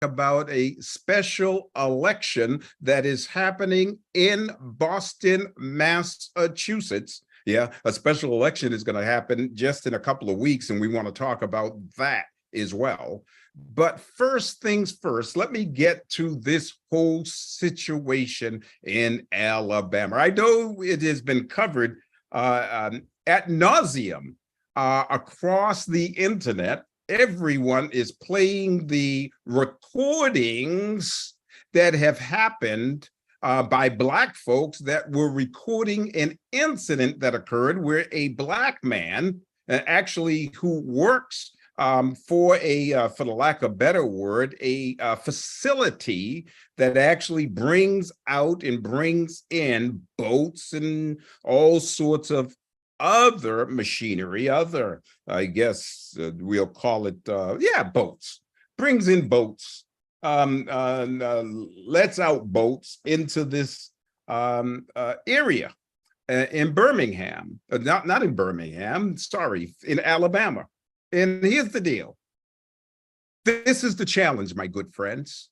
about a special election that is happening in Boston, Massachusetts. Yeah, a special election is going to happen just in a couple of weeks, and we want to talk about that as well. But first things first, let me get to this whole situation in Alabama. I know it has been covered ad nauseum across the internet. Everyone is playing the recordings that have happened by Black folks that were recording an incident that occurred where a Black man, actually who works for the lack of a better word, a facility that actually brings out and brings in boats and all sorts of other machinery, I guess we'll call it, boats, brings in boats, lets out boats into this area in Birmingham, not in Birmingham, sorry, in Alabama. And here's the deal. This is the challenge, my good friends,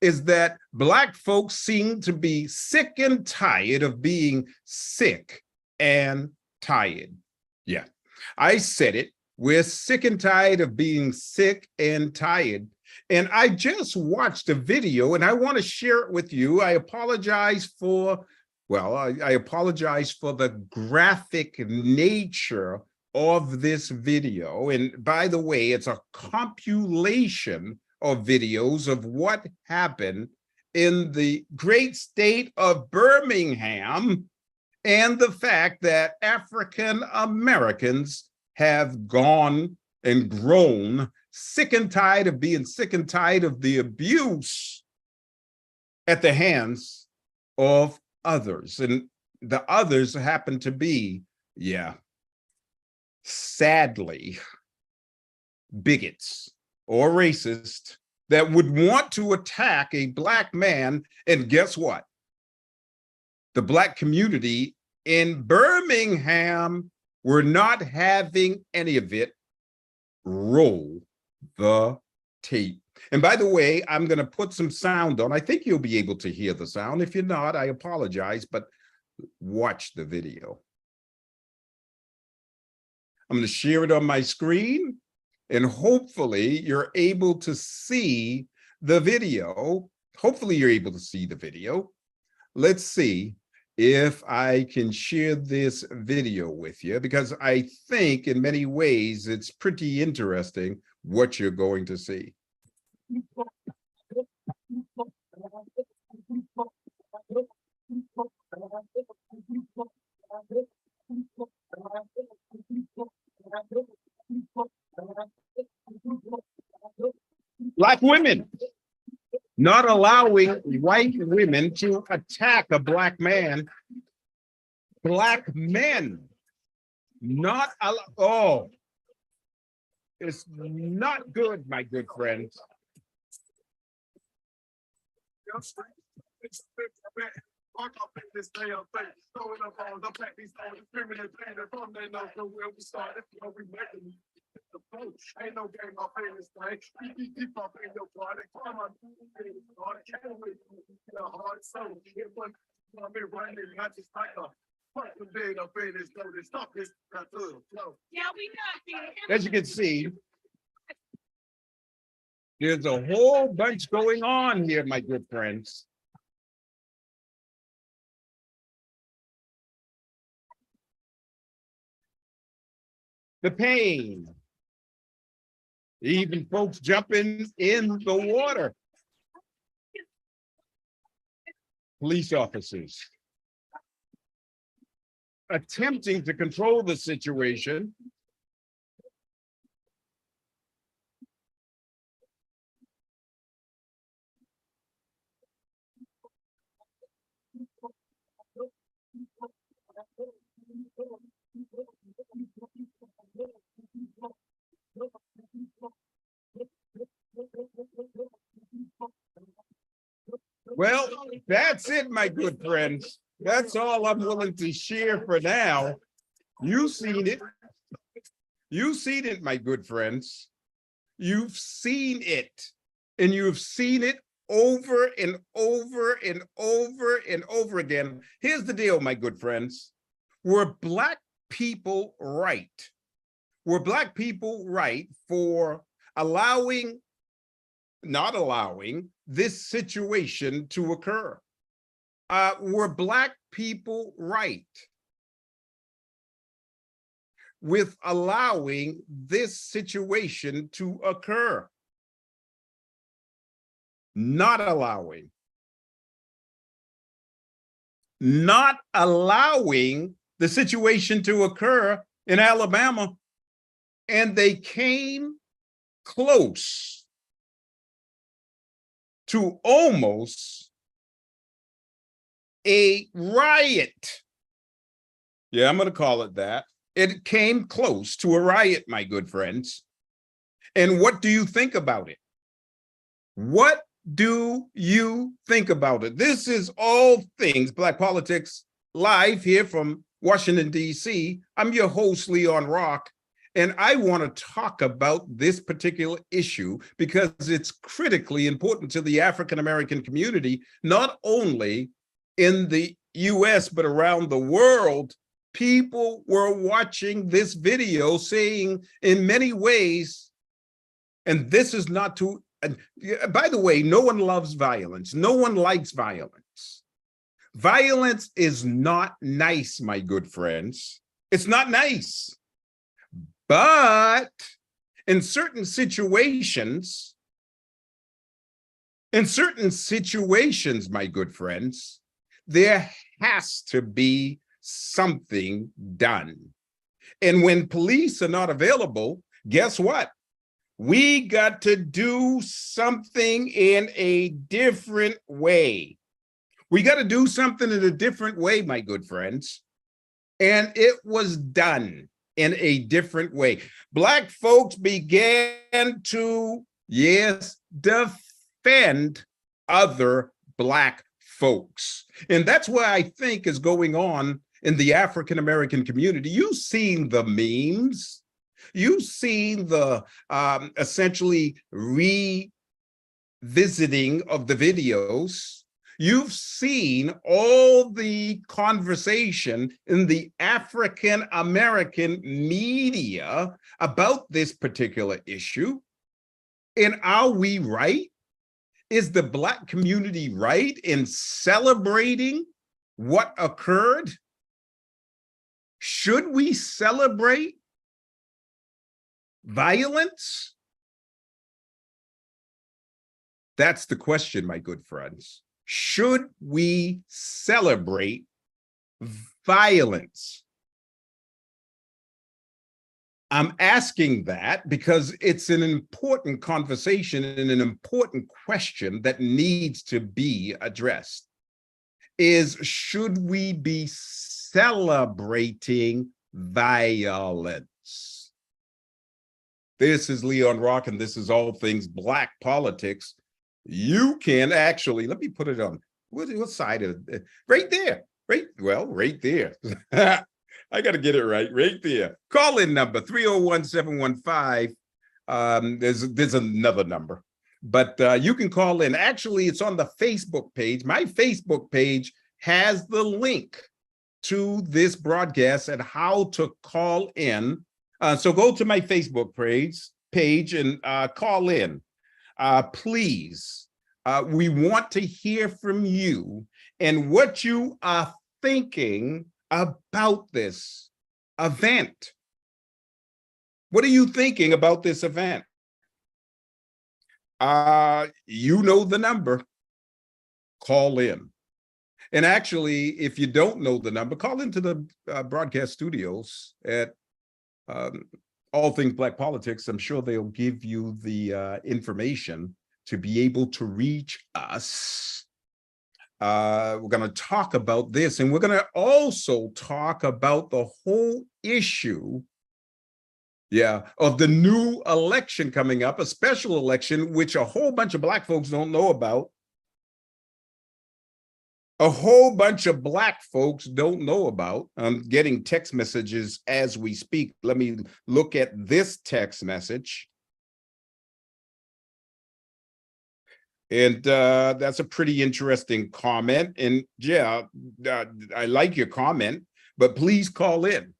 is that Black folks seem to be sick and tired of being sick and tired. Yeah, I said it. We're sick and tired of being sick and tired. And I just watched a video and I want to share it with you. I apologize for, I apologize for the graphic nature of this video. And by the way, it's a compilation of videos of what happened in the great state of Birmingham and the fact that African Americans have gone and grown sick and tired of being sick and tired of the abuse at the hands of others. And the others happen to be, sadly, bigots or racists that would want to attack a Black man. And guess what? The Black community in Birmingham were not having any of it. Roll the tape. And by the way, I'm going to put some sound on. I think you'll be able to hear the sound. If you're not, I apologize, but watch the video. I'm going to share it on my screen, and hopefully you're able to see the video. Hopefully you're able to see the video. Let's see if I can share this video with you, because I think in many ways it's pretty interesting what you're going to see. Black women not allowing white women to attack a Black man. Black men not allow. Oh, it's not good, my good friends. Walk up in this day of faith, throwing up all the back, these all discriminate pain from they know from where we started, we making the boat. Ain't no game up in this thing. Keep up in your party. Come on, can't wait to a hard soul. It went from me running, not just like a fucking big up in this boat. Stop this. Yeah, we got. As you can see, there's a whole bunch going on here, my good friends. The pain, even folks jumping in the water. Police officers attempting to control the situation. Well, that's it, my good friends. That's all I'm willing to share for now. You've seen it. You've seen it, my good friends. You've seen it. and you've seen it over and over and over and over again. Here's the deal, my good friends. Were Black people right? Were Black people right for not allowing this situation to occur? Were Black people right with allowing this situation to occur? Not allowing the situation to occur in Alabama, and they came close to almost a riot. Yeah, I'm going to call it that. It came close to a riot, my good friends. And what do you think about it? What do you think about it? This is All Things Black Politics, live here from Washington, D.C. I'm your host, Leon Rock, and I want to talk about this particular issue because it's critically important to the African-American community, not only in the U.S., but around the world. People were watching this video saying in many ways, and this is not to, by the way, no one loves violence. No one likes violence. Violence is not nice, my good friends. It's not nice. But in certain situations, my good friends, there has to be something done. And when police are not available, guess what? We got to do something in a different way. We got to do something in a different way, my good friends. And it was done in a different way. Black folks began to, yes, defend other Black folks. And that's what I think is going on in the African-American community. You've seen the memes. You've seen the essentially revisiting of the videos. You've seen all the conversation in the African-American media about this particular issue. And are we right? Is the Black community right in celebrating what occurred? Should we celebrate violence? That's the question, my good friends. Should we celebrate violence? I'm asking that because it's an important conversation and an important question that needs to be addressed. Should we be celebrating violence? This is Leon Rock, and this is All Things Black Politics. You can actually, let me put it on, what side of it? Right there, right there. I got to get it right there. Call-in number 301-715. There's another number, but you can call in. Actually, it's on the Facebook page. My Facebook page has the link to this broadcast and how to call in. So go to my Facebook page and call in. Please, we want to hear from you and what you are thinking about this event. What are you thinking about this event? You know the number. Call in. And actually, if you don't know the number, call into the broadcast studios at All Things Black Politics. I'm sure they'll give you the information to be able to reach us. We're going to talk about this, and we're going to also talk about the whole issue, of the new election coming up, a special election, which a whole bunch of Black folks don't know about. A whole bunch of Black folks don't know about. I'm getting text messages as we speak. Let me look at this text message. And that's a pretty interesting comment. And yeah, I like your comment, but please call in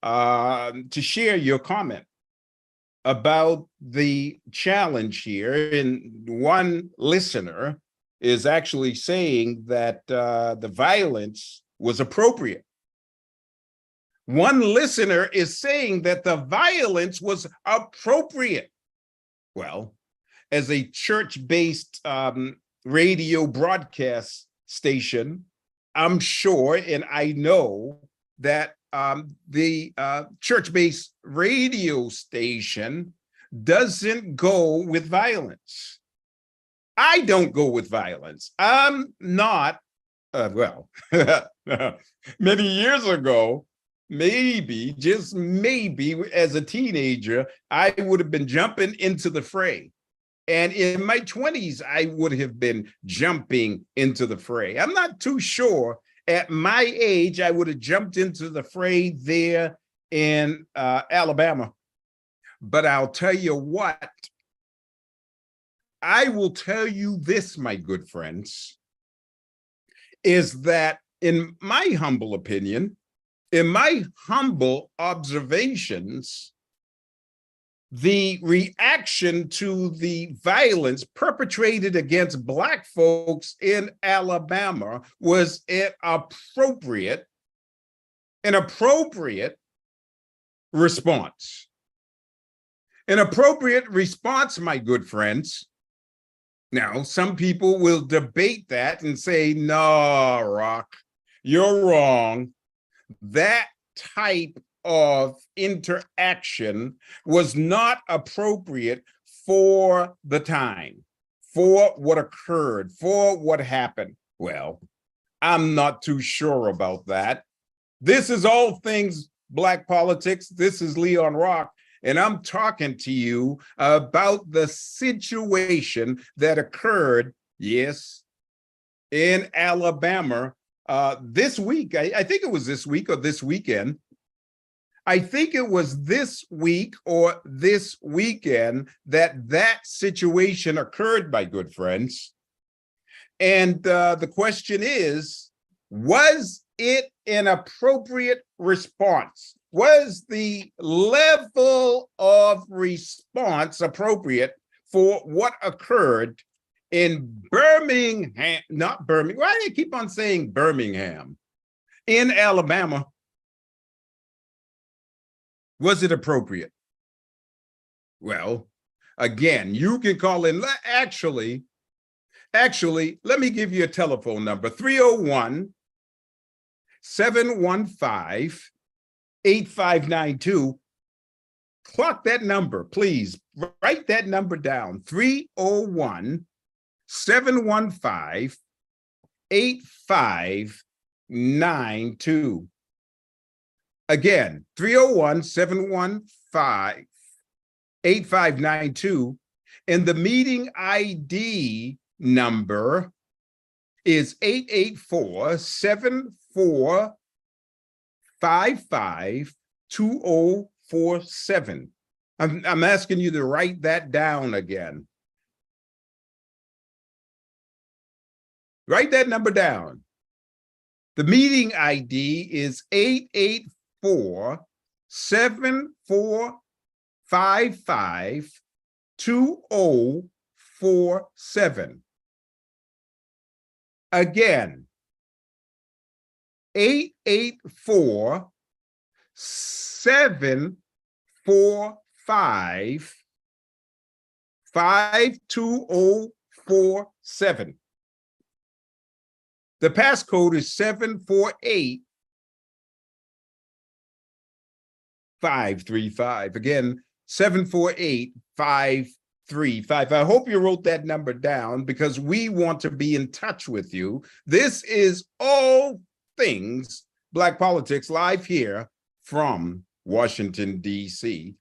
to share your comment about the challenge here. And one listener is actually saying that the violence was appropriate. One listener is saying that the violence was appropriate. Well, as a church-based radio broadcast station, I'm sure and I know that the church-based radio station doesn't go with violence. I don't go with violence. I'm not, well, many years ago, maybe, just maybe, as a teenager, I would have been jumping into the fray. And in my 20s, I would have been jumping into the fray. I'm not too sure. At my age, I would have jumped into the fray there in Alabama. But I'll tell you what, I will tell you this, my good friends, is that in my humble opinion, in my humble observations, the reaction to the violence perpetrated against Black folks in Alabama was an appropriate response. An appropriate response, my good friends. Now, some people will debate that and say, no, Rock, you're wrong. That type of interaction was not appropriate for the time, for what occurred, for what happened. Well, I'm not too sure about that. This is All Things Black Politics. This is Leon Rock, and I'm talking to you about the situation that occurred, yes, in Alabama this week. I think it was this week or this weekend. I think it was this week or this weekend that that situation occurred, my good friends. And the question is, was it an appropriate response? Was the level of response appropriate for what occurred in Birmingham, not Birmingham, why do I keep on saying Birmingham? In Alabama. Was it appropriate? Well, again, you can call in. Actually, let me give you a telephone number, 301-715-8592. Clock that number, please. Write that number down, 301-715-8592. Again, 301-715-8592. And the meeting ID number is 884-7455-2047. I'm asking you to write that down again. Write that number down. The meeting ID is 884-7455-2047. Again, 884-745-5047. The passcode is 748-535. Again, 748-535. I hope you wrote that number down because we want to be in touch with you. This is All Things Black Politics live here from Washington, D.C.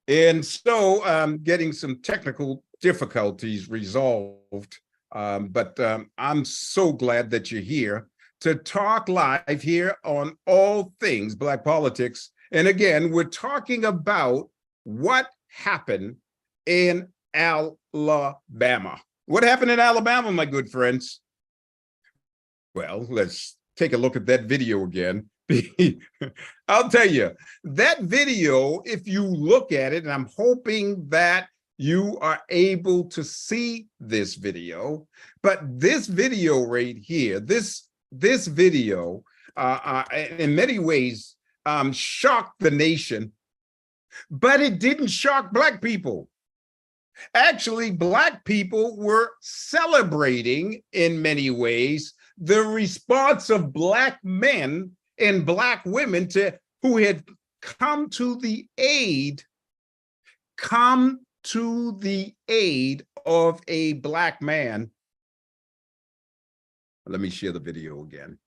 And so getting some technical difficulties resolved, but I'm so glad that you're here. to talk live here on All Things Black Politics. And again, we're talking about what happened in Alabama. What happened in Alabama, my good friends? Well, let's take a look at that video again. I'll tell you, that video, if you look at it, and I'm hoping that you are able to see this video, but this video right here, this video, in many ways, shocked the nation, but it didn't shock Black people. Actually, Black people were celebrating, in many ways, the response of Black men and Black women who had come to the aid of a Black man. Let me share the video again,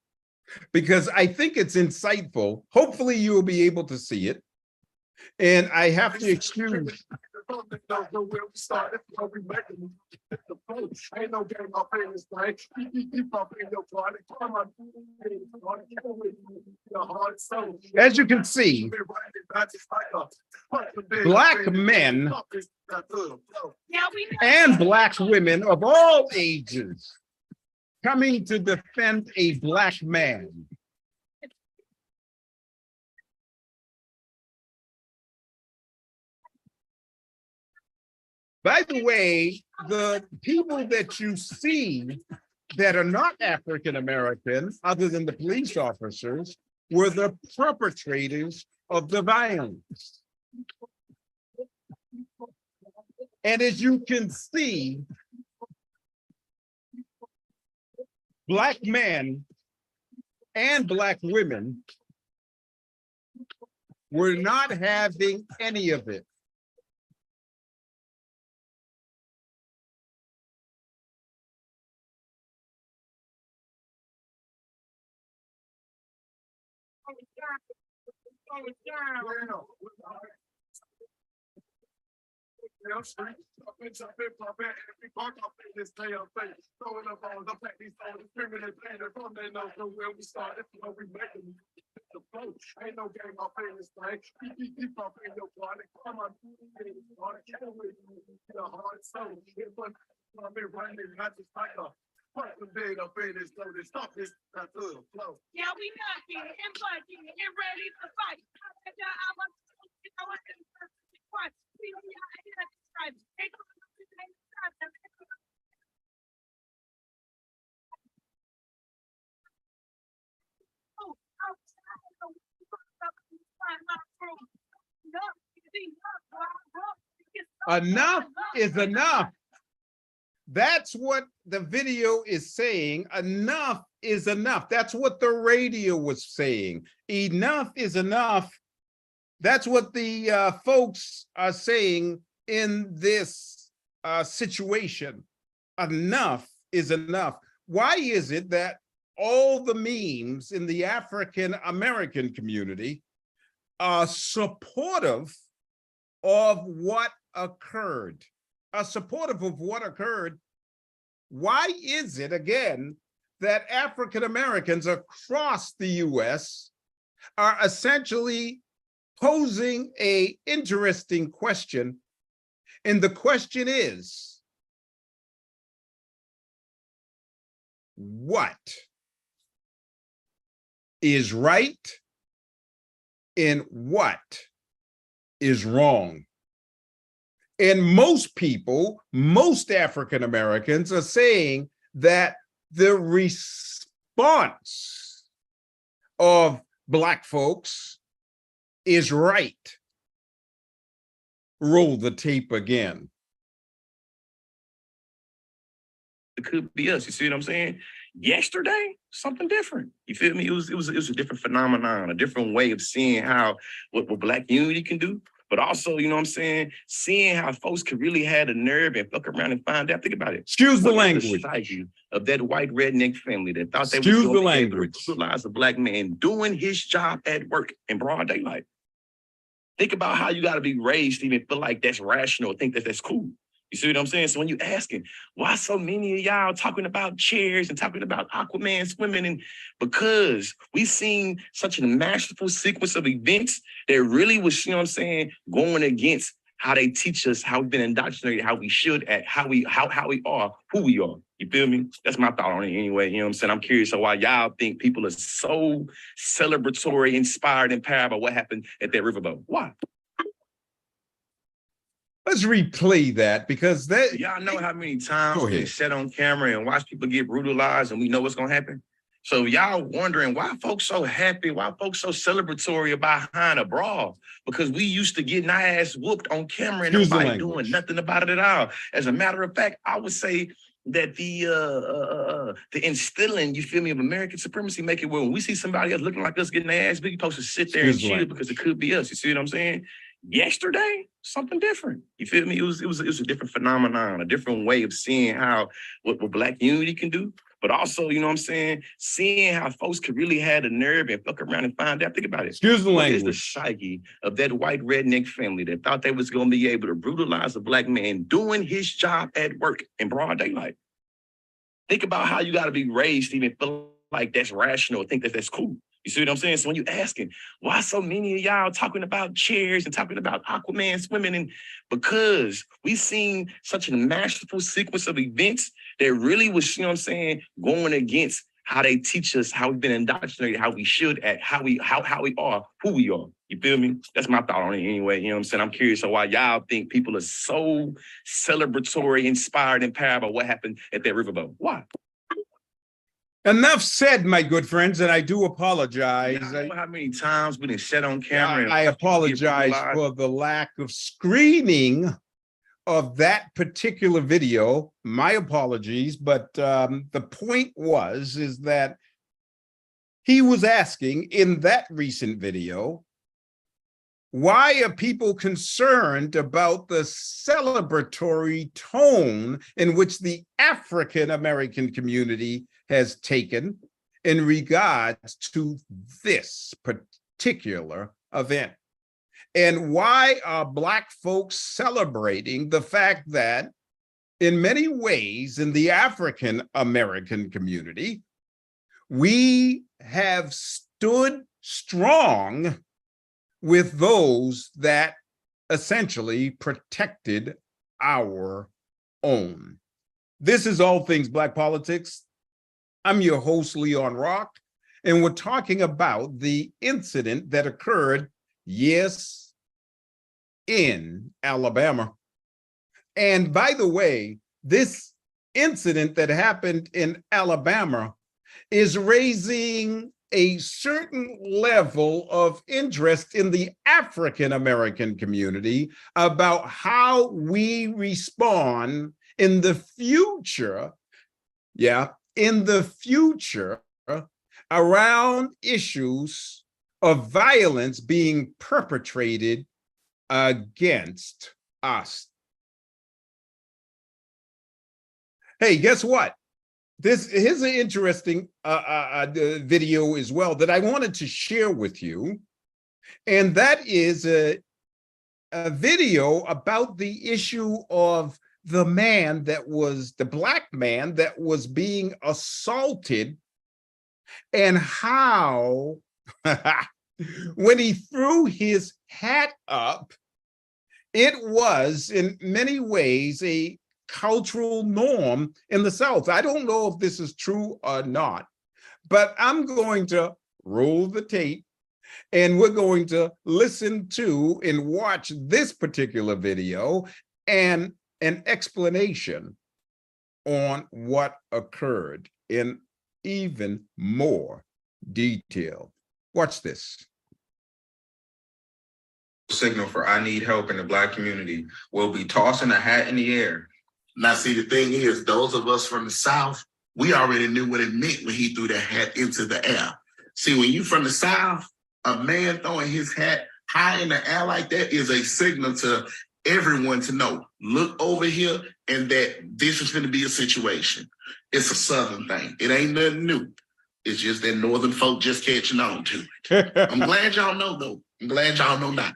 because I think it's insightful. Hopefully you will be able to see it. And I have to excuse. As you can see, Black men and Black women of all ages coming to defend a Black man. By the way, the people that you see that are not African American, other than the police officers, were the perpetrators of the violence. And as you can see, Black men and Black women were not having any of it. Enough is enough. That's what the video is saying. Enough is enough. That's what the radio was saying. Enough is enough. That's what the folks are saying in this situation. Enough is enough. Why is it that all the memes in the African American community are supportive of what occurred? Are supportive of what occurred? Why is it, again, that African Americans across the US are essentially posing an interesting question? And the question is, what is right and what is wrong? And most people, most African Americans are saying that the response of Black folks is right. Roll the tape again. It could be us. You see what I'm saying? Yesterday, something different. You feel me? It was a different phenomenon, a different way of seeing how what Black unity can do. But also, you know what I'm saying, seeing how folks could really have the nerve and fuck around and find out. Think about it. Excuse the language. Of that white redneck family that thought they was going to be able to brutalize a Black man doing his job at work in broad daylight. Think about how you got to be raised to even feel like that's rational, think that that's cool. You see what I'm saying? So when you asking, why so many of y'all talking about chairs and talking about Aquaman swimming, and because we seen such a masterful sequence of events that really was, you know what I'm saying, going against how they teach us, how we've been indoctrinated, how we should act, how we are, who we are. You feel me? That's my thought on it anyway. You know what I'm saying? I'm curious of why y'all think people are so celebratory, inspired, empowered by what happened at that riverboat. Why? Let's replay that, because that. Y'all know how many times Go we ahead. set on camera and watch people get brutalized and we know what's gonna happen? So y'all wondering why folks so happy, why folks so celebratory behind a brawl? Because we used to getting our ass whooped on camera and Excuse the nobody doing language. nothing about it at all. As a matter of fact, I would say that the instilling, you feel me, of American supremacy make it where when we see somebody else looking like us getting their ass beat, we supposed to sit there and Excuse the chill language. because it could be us. You see what I'm saying? Yesterday, something different. You feel me? It was a different phenomenon, a different way of seeing how what Black unity can do, but also, you know what I'm saying, seeing how folks could really have the nerve and fuck around and find out. Think about it. Excuse the What is the language. psyche of that white redneck family that thought they was gonna be able to brutalize a Black man doing his job at work in broad daylight? Think about how you got to be raised to even feel like that's rational, think that that's cool. You see what I'm saying? So when you asking, why so many of y'all talking about chairs and talking about Aquaman swimming, and because we seen such a masterful sequence of events that really was, you know what I'm saying, going against how they teach us, how we've been indoctrinated, how we should act, how we are, who we are. You feel me? That's my thought on it anyway. You know what I'm saying? I'm curious of why y'all think people are so celebratory, inspired, empowered by what happened at that riverboat. Why? Enough said, my good friends, and I do apologize. Y'all know how many times we done set on camera and I apologize for the lack of screening of that particular video. My apologies, but the point is that he was asking in that recent video, why are people concerned about the celebratory tone in which the African American community has taken in regards to this particular event? And why are Black folks celebrating the fact that in many ways in the African American community, we have stood strong with those that essentially protected our own? This is All Things Black Politics. I'm your host, Leon Rock, and we're talking about the incident that occurred, yes, in Alabama. And by the way, this incident that happened in Alabama is raising a certain level of interest in the African American community about how we respond in the future, around issues of violence being perpetrated against us. Hey, guess what? Here's an interesting video as well that I wanted to share with you. And that is a video about the issue of the Black man that was being assaulted, and how when he threw his hat up, it was in many ways a cultural norm in the South. I don't know if this is true or not, but I'm going to roll the tape and we're going to listen to and watch this particular video and an explanation on what occurred in even more detail. Watch this. Signal for I need help in the Black community. We'll be tossing a hat in the air. Now, see, the thing is, those of us from the South, we already knew what it meant when he threw that hat into the air. See, when you from the South, a man throwing his hat high in the air like that is a signal to everyone to know, look over here, and that this is going to be a situation. It's a Southern thing. It ain't nothing new. It's just that Northern folk just catching on to it. I'm glad y'all know, though. I'm glad y'all know that.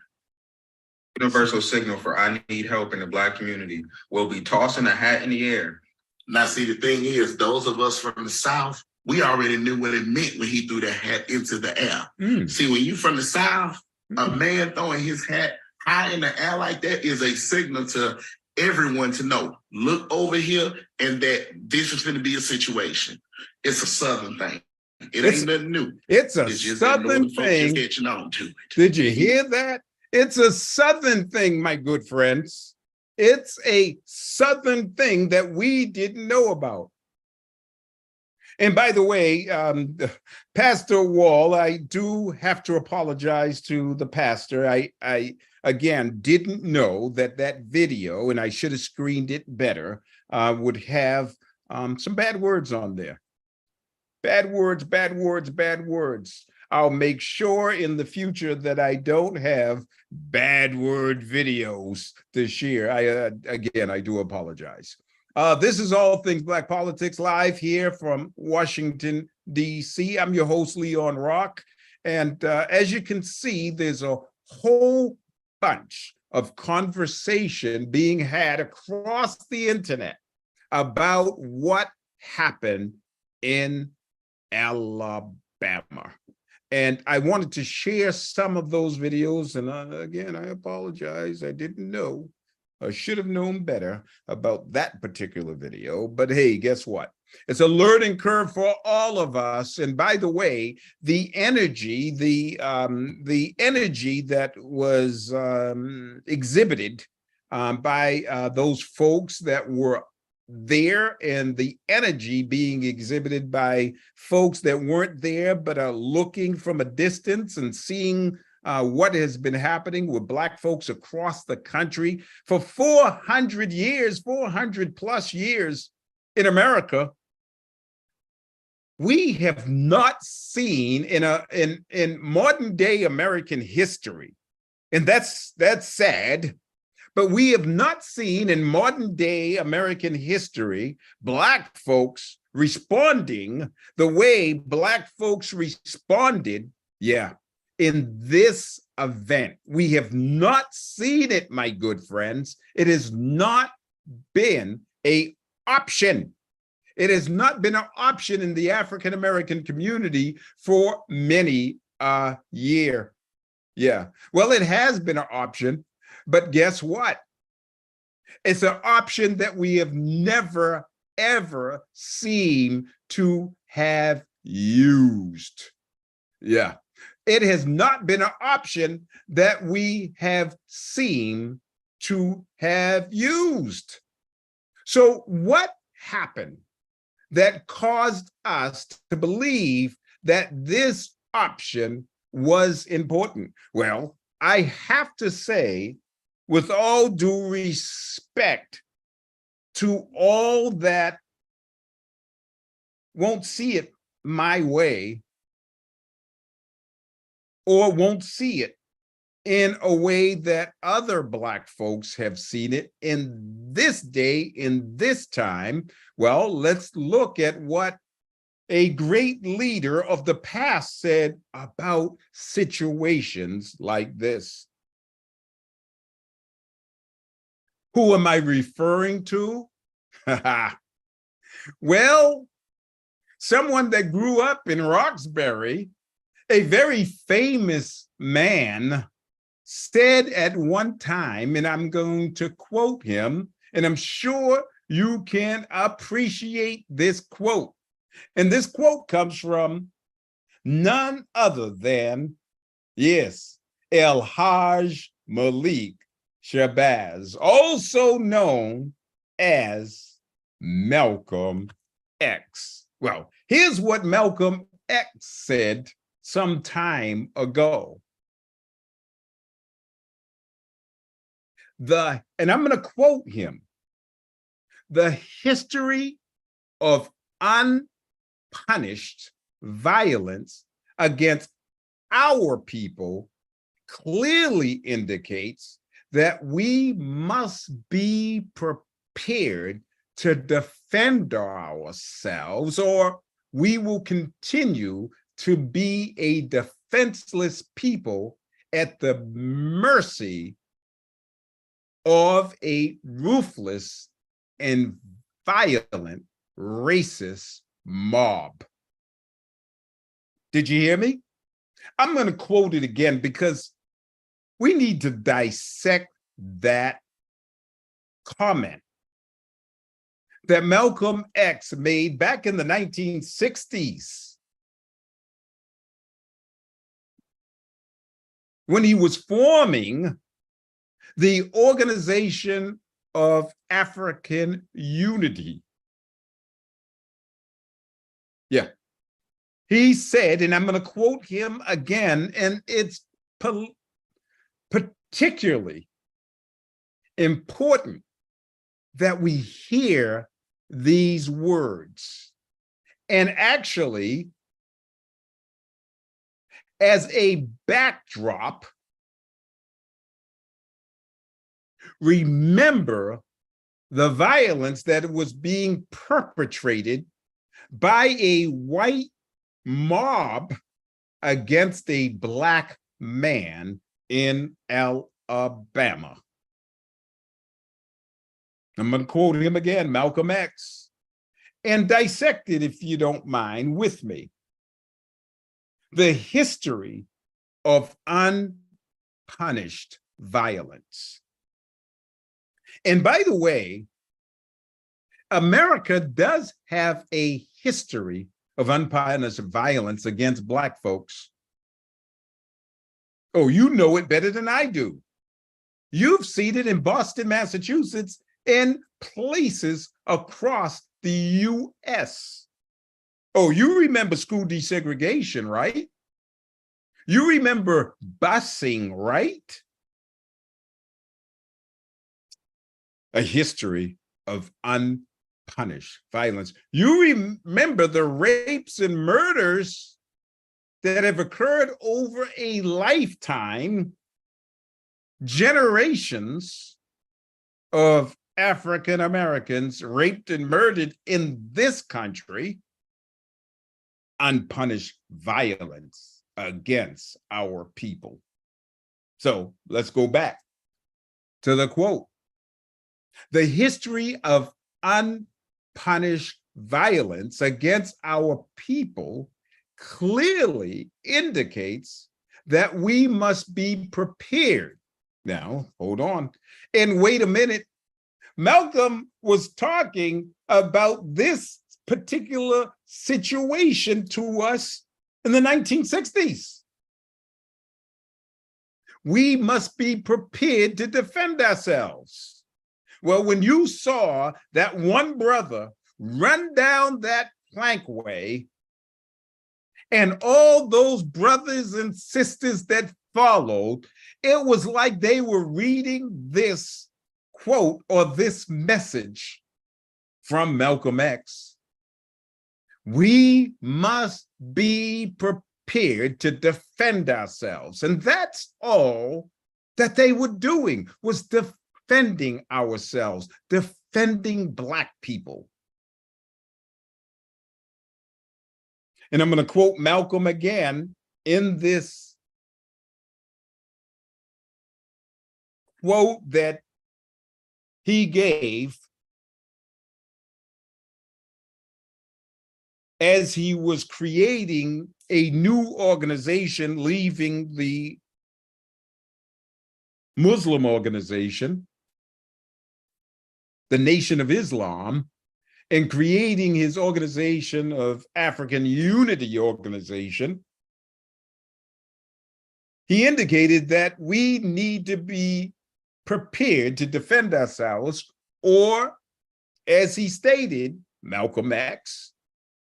Universal signal for I need help in the Black community will be tossing a hat in the air. Now, see, the thing is, those of us from the South, we already knew what it meant when he threw that hat into the air. See, when you from the South, a man throwing his hat high in the air like that is a signal to everyone to know, look over here, and that this is going to be a situation. It's a Southern thing. It ain't nothing new. It's a It's just that Southern Northern folks just thing. catching on to it. Did you hear that? It's a Southern thing, my good friends. It's a Southern thing that we didn't know about. And by the way, Pastor Wall, I do have to apologize to the pastor. I again didn't know that that video, and I should have screened it better, would have some bad words on there. Bad words, bad words, bad words. I'll make sure in the future that I don't have bad word videos this year. I do apologize. This is All Things Black Politics live here from Washington, D.C. I'm your host, Leon Rock. And as you can see, there's a whole bunch of conversation being had across the internet about what happened in Alabama. And I wanted to share some of those videos. And again, I apologize. I didn't know. I should have known better about that particular video. But hey, guess what? It's a learning curve for all of us. And by the way, the energy that was exhibited by those folks that were there, and the energy being exhibited by folks that weren't there but are looking from a distance and seeing what has been happening with Black folks across the country for 400 years, 400 plus years in America. We have not seen in modern day American history, and that's sad. But we have not seen in modern day American history Black folks responding the way Black folks responded, in this event. We have not seen it, my good friends. It has not been an option. It has not been an option in the African American community for many years. Yeah, well, it has been an option. But guess what? It's an option that we have never, ever seen to have used. Yeah, it has not been an option that we have seen to have used. So what happened that caused us to believe that this option was important? Well, I have to say, with all due respect to all that won't see it my way or won't see it in a way that other Black folks have seen it in this day, in this time, well, let's look at what a great leader of the past said about situations like this. Who am I referring to? Well, someone that grew up in Roxbury, a very famous man, said at one time, and I'm going to quote him, and I'm sure you can appreciate this quote. And this quote comes from none other than, yes, El Hajj Malik Shabazz, also known as Malcolm X. Well, here's what Malcolm X said some time ago. And I'm going to quote him, "The history of unpunished violence against our people clearly indicates that we must be prepared to defend ourselves, or we will continue to be a defenseless people at the mercy of a ruthless and violent racist mob. Did you hear me? I'm going to quote it again because we need to dissect that comment that Malcolm X made back in the 1960s when he was forming the Organization of African Unity. Yeah. He said, and I'm going to quote him again, and it's particularly important that we hear these words. And actually, as a backdrop, remember the violence that was being perpetrated by a white mob against a Black man in Alabama. I'm going to quote him again, Malcolm X, and dissect it, if you don't mind, with me. The history of unpunished violence. And by the way, America does have a history of unpunished violence against Black folks. Oh, you know it better than I do. You've seen it in Boston, Massachusetts, and places across the US. Oh, you remember school desegregation, right? You remember busing, right? A history of unpunished violence. You remember the rapes and murders that have occurred over a lifetime, generations of African Americans raped and murdered in this country, unpunished violence against our people. So let's go back to the quote. The history of unpunished violence against our people clearly indicates that we must be prepared. Now, hold on, and wait a minute. Malcolm was talking about this particular situation to us in the 1960s. We must be prepared to defend ourselves. Well, when you saw that one brother run down that plankway and all those brothers and sisters that followed, it was like they were reading this quote or this message from Malcolm X. We must be prepared to defend ourselves. And that's all that they were doing, was defending ourselves, defending Black people. And I'm going to quote Malcolm again in this quote that he gave as he was creating a new organization, leaving the Muslim organization, the Nation of Islam, and creating his organization of African Unity Organization. He indicated that we need to be prepared to defend ourselves, or, as he stated, Malcolm X,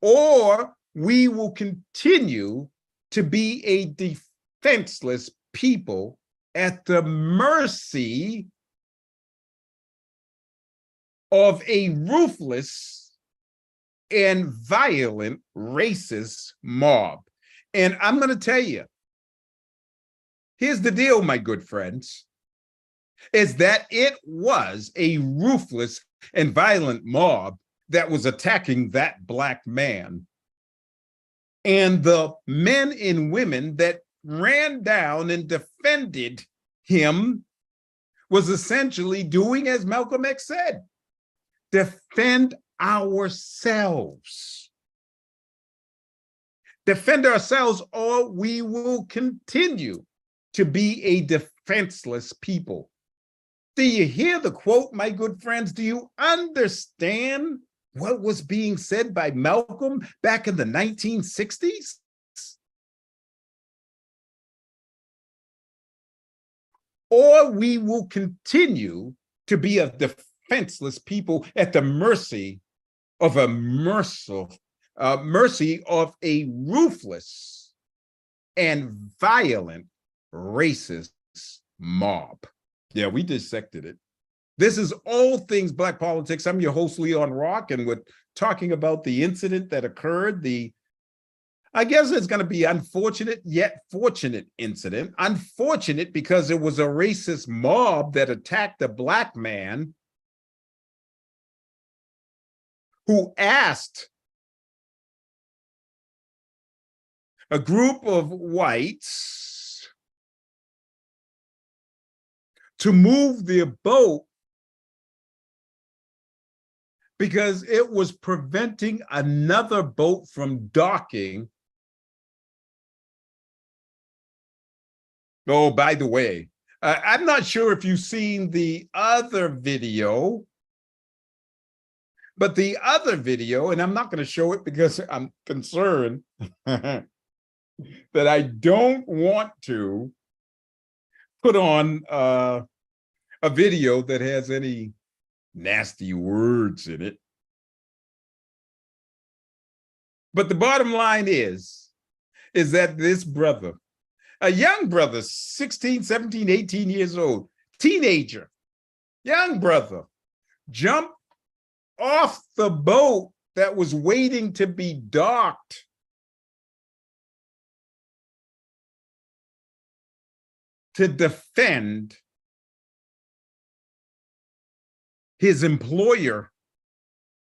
or we will continue to be a defenseless people at the mercy of a ruthless and violent racist mob. And I'm going to tell you, here's the deal, my good friends, is that it was a ruthless and violent mob that was attacking that Black man. And the men and women that ran down and defended him was essentially doing as Malcolm X said, defend ourselves. Defend ourselves, or we will continue to be a defenseless people. Do you hear the quote, my good friends? Do you understand what was being said by Malcolm back in the 1960s? Or we will continue to be a defenseless people at the mercy of a mercy of a ruthless and violent racist mob. Yeah, we dissected it. This is All Things Black Politics. I'm your host, Leon Rock, and we're talking about the incident that occurred, I guess it's going to be unfortunate yet fortunate incident. Unfortunate because it was a racist mob that attacked a Black man who asked a group of whites to move their boat because it was preventing another boat from docking. Oh, by the way, I'm not sure if you've seen the other video, but the other video, and I'm not going to show it because I'm concerned that I don't want to put on a video that has any nasty words in it. But the bottom line is that this brother, a young brother, 16, 17, 18 years old, teenager, young brother, jumped off the boat that was waiting to be docked to defend his employer.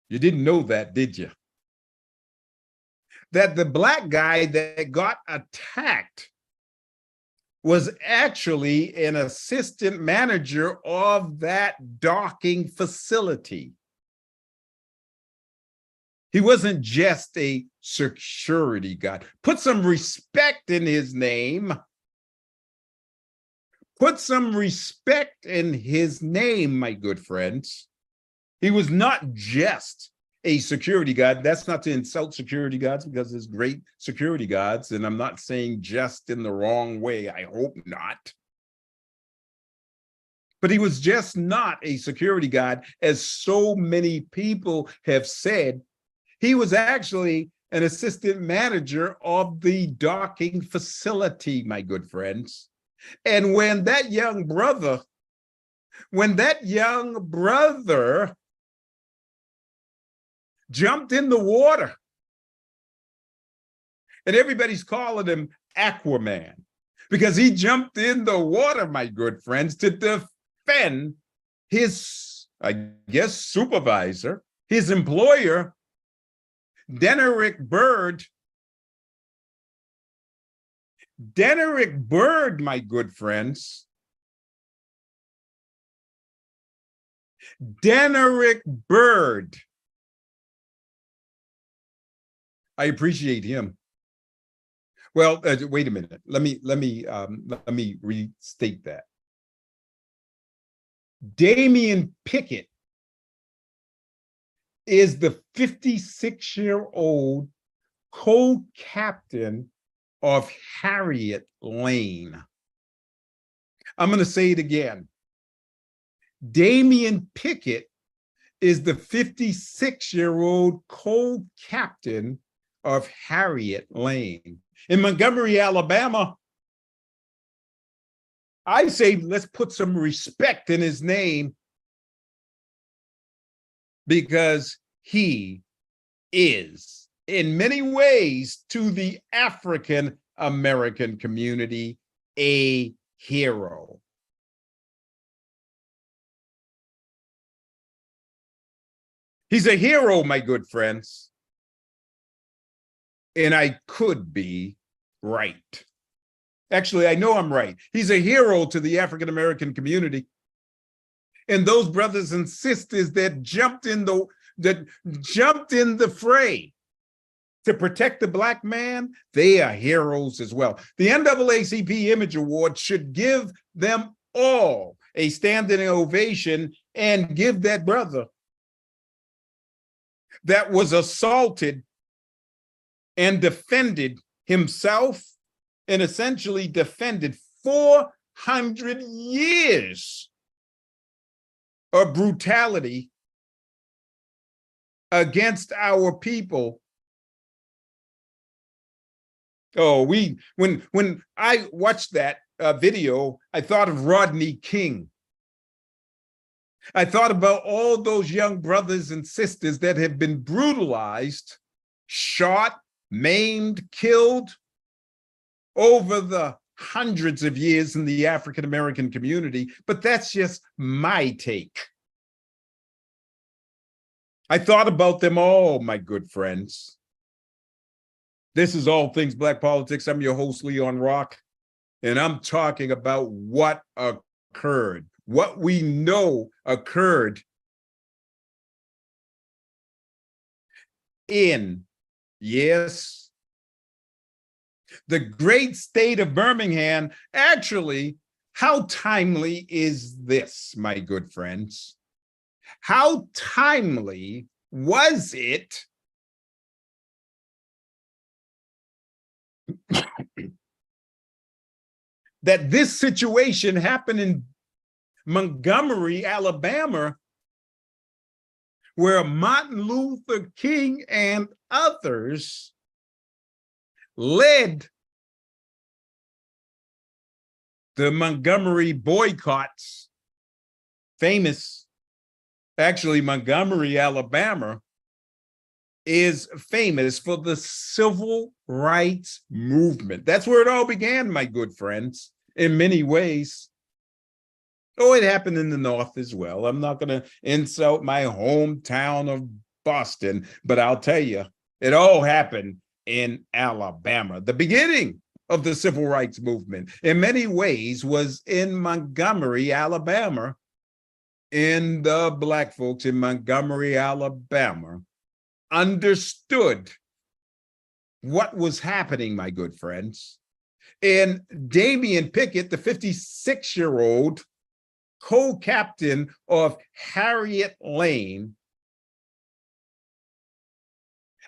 You didn't know that, did you? That the Black guy that got attacked was actually an assistant manager of that docking facility. He wasn't just a security guard. Put some respect in his name. Put some respect in his name, my good friends. He was not just a security guard. That's not to insult security guards, because there's great security guards, and I'm not saying just in the wrong way. I hope not. But he was just not a security guard, as so many people have said. He was actually an assistant manager of the docking facility, my good friends. And when that young brother jumped in the water, and everybody's calling him Aquaman, because he jumped in the water, my good friends, to defend his, I guess, supervisor, his employer, Denerick Bird. Denerick Bird, my good friends. Denerick Bird. I appreciate him. Well, wait a minute. Let me restate that. Damian Pickett is the 56-year-old co-captain of Harriet Lane. I'm going to say it again. Damian Pickett is the 56-year-old co-captain of Harriet Lane. In Montgomery, Alabama, I say let's put some respect in his name, because he is, in many ways, to the African American community, a hero. He's a hero, my good friends. And I could be right. Actually, I know I'm right. He's a hero to the African American community. And those brothers and sisters that jumped in the fray to protect the Black man, they are heroes as well. The NAACP Image Award should give them all a standing ovation and give that brother that was assaulted and defended himself and essentially defended 400 years of brutality against our people. Oh, when I watched that video, I thought of Rodney King. I thought about all those young brothers and sisters that have been brutalized, shot, maimed, killed over the hundreds of years in the African American community. But that's just my take. I thought about them all, my good friends. This is All Things Black Politics. I'm your host, Leon Rock, and I'm talking about what occurred, what we know occurred in, yes, the great state of Birmingham. Actually, how timely is this, my good friends? How timely was it that this situation happened in Montgomery, Alabama, where Martin Luther King and others led the Montgomery boycotts, famous. Actually, Montgomery, Alabama is famous for the civil rights movement. That's where it all began, my good friends, in many ways. Oh, it happened in the North as well. I'm not going to insult my hometown of Boston, but I'll tell you, it all happened in Alabama. The beginning of the civil rights movement, in many ways, was in Montgomery, Alabama. And the Black folks in Montgomery, Alabama, understood what was happening, my good friends. And Damian Pickett, the 56-year-old co-captain of Harriet Lane,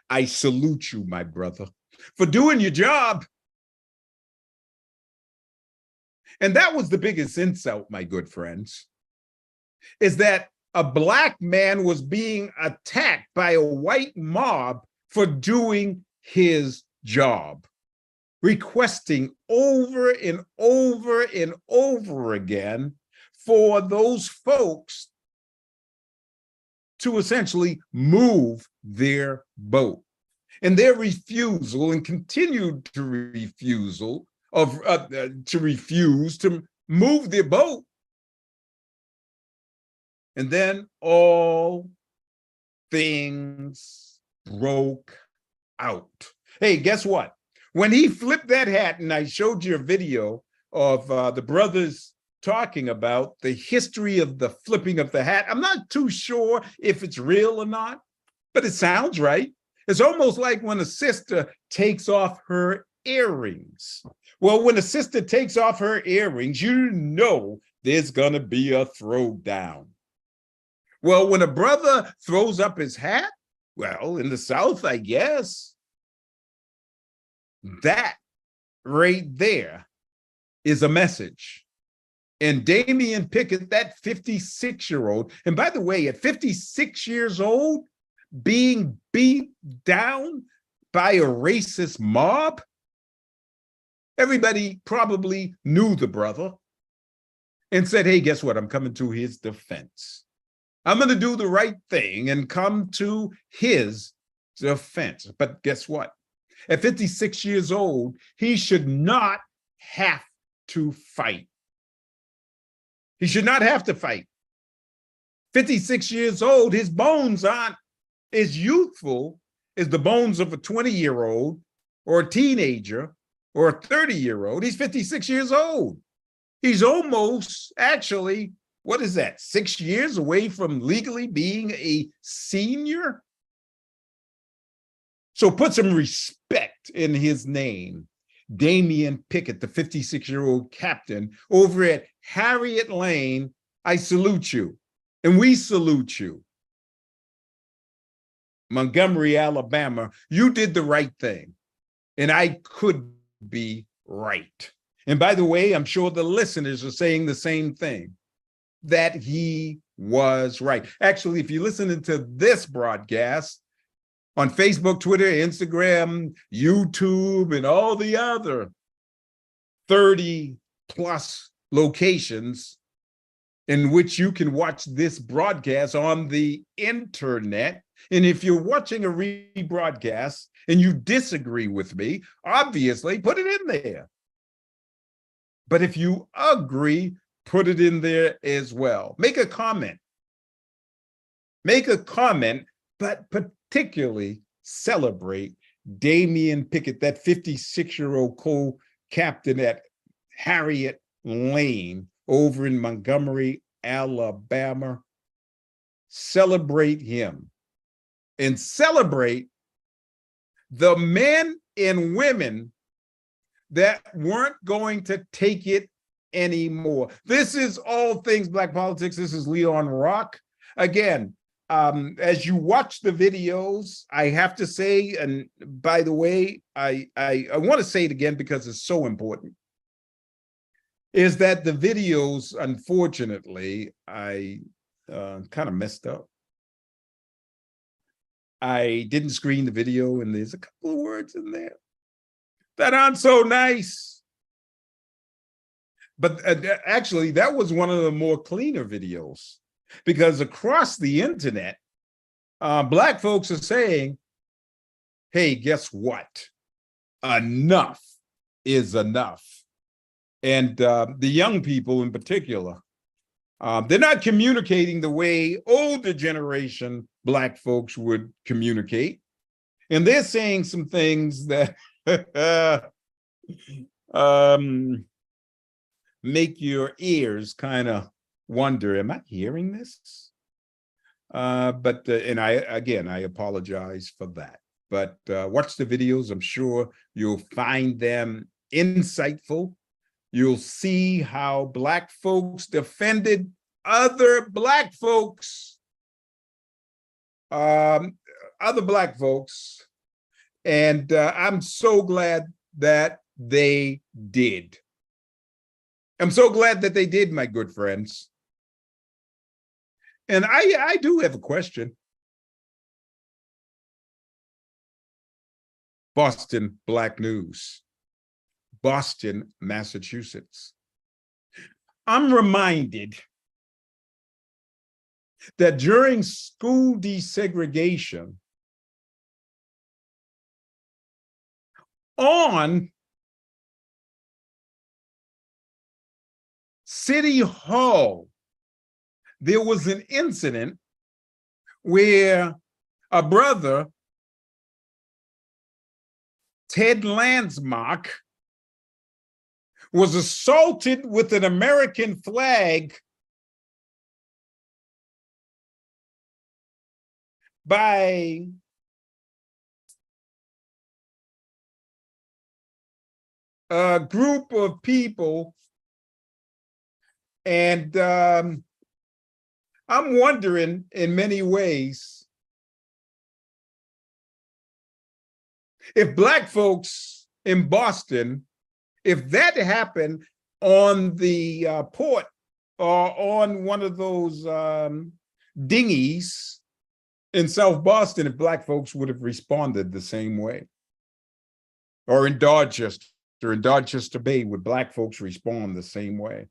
I salute you, my brother, for doing your job. And that was the biggest insult, my good friends, is that a Black man was being attacked by a white mob for doing his job, requesting over and over and over again for those folks to essentially move their boat. And their refusal and continued to refuse to move their boat. And then all things broke out. Hey, guess what? When he flipped that hat, and I showed you a video of the brothers talking about the history of the flipping of the hat. I'm not too sure if it's real or not, but it sounds right. It's almost like when a sister takes off her earrings. Well, when a sister takes off her earrings, you know there's gonna be a throwdown. Well, when a brother throws up his hat, well, in the South, I guess, that right there is a message. And Damian Pickett, that 56-year-old, and by the way, at 56 years old, being beat down by a racist mob, everybody probably knew the brother and said, hey, guess what? I'm coming to his defense. I'm going to do the right thing and come to his defense. But guess what? At 56 years old, he should not have to fight. He should not have to fight. 56 years old, his bones aren't as youthful as the bones of a 20-year-old or a teenager or a 30-year-old. He's 56 years old. He's almost actually what is that, 6 years away from legally being a senior? So put some respect in his name. Damian Pickett, the 56-year-old captain over at Harriet Lane, I salute you, and we salute you. Montgomery, Alabama, you did the right thing, and I could be right. And by the way, I'm sure the listeners are saying the same thing, that he was right. Actually, if you're listening to this broadcast on Facebook, Twitter, Instagram, YouTube, and all the other 30 plus locations in which you can watch this broadcast on the internet. And if you're watching a rebroadcast and you disagree with me, obviously put it in there. But if you agree, put it in there as well. Make a comment. Make a comment, but particularly celebrate Damian Pickett, that 56-year-old co-captain at Harriet Lane over in Montgomery, Alabama. Celebrate him and celebrate the men and women that weren't going to take it anymore. This is All Things Black Politics. This is Leon Rock. Again, as you watch the videos, I have to say, and by the way, I want to say it again because it's so important, is that the videos, unfortunately, I kind of messed up. I didn't screen the video, and there's a couple of words in there that aren't so nice. But actually, that was one of the more cleaner videos, because across the internet, Black folks are saying, hey, guess what? Enough is enough. And the young people in particular, they're not communicating the way older generation Black folks would communicate. And they're saying some things that make your ears kind of wonder, am I hearing this? And I apologize for that. But watch the videos. I'm sure you'll find them insightful. You'll see how Black folks defended other Black folks, and I'm so glad that they did. I'm so glad that they did, my good friends. And I do have a question. Boston Black News, Boston, Massachusetts. I'm reminded that during school desegregation, on City Hall, there was an incident where a brother, Ted Landsmark, was assaulted with an American flag by a group of people. And I'm wondering, in many ways, if Black folks in Boston, if that happened on the port or on one of those dinghies in South Boston, if Black folks would have responded the same way. Or in Dorchester Bay, would Black folks respond the same way?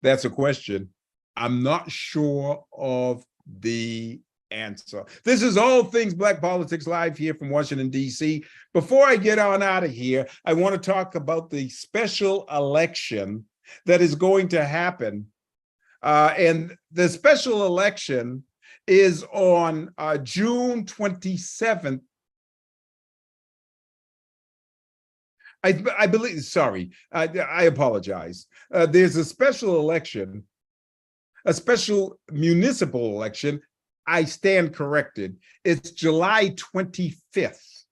That's a question. I'm not sure of the answer. This is All Things Black Politics live here from Washington, D.C. Before I get on out of here, I want to talk about the special election that is going to happen. And the special election is on June 27th I believe, sorry, I apologize. There's a special election, a special municipal election. I stand corrected. It's July 25th.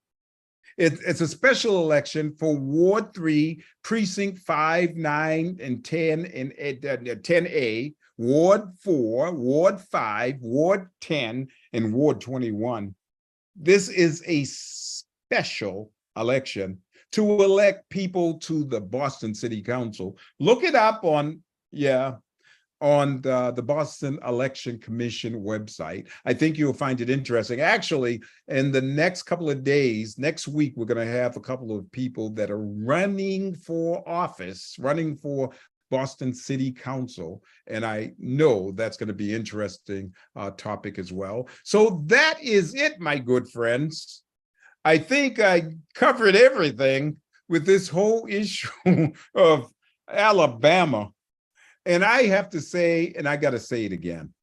It's a special election for Ward 3, Precinct 5, 9, and 10, and 10A, Ward 4, Ward 5, Ward 10, and Ward 21. This is a special election to elect people to the Boston City Council. Look it up on, on the Boston Election Commission website. I think you'll find it interesting. Actually, in the next couple of days, next week, we're going to have a couple of people that are running for office, running for Boston City Council. And I know that's going to be an interesting topic as well. So that is it, my good friends. I think I covered everything with this whole issue of Alabama. And I have to say, and I got to say it again,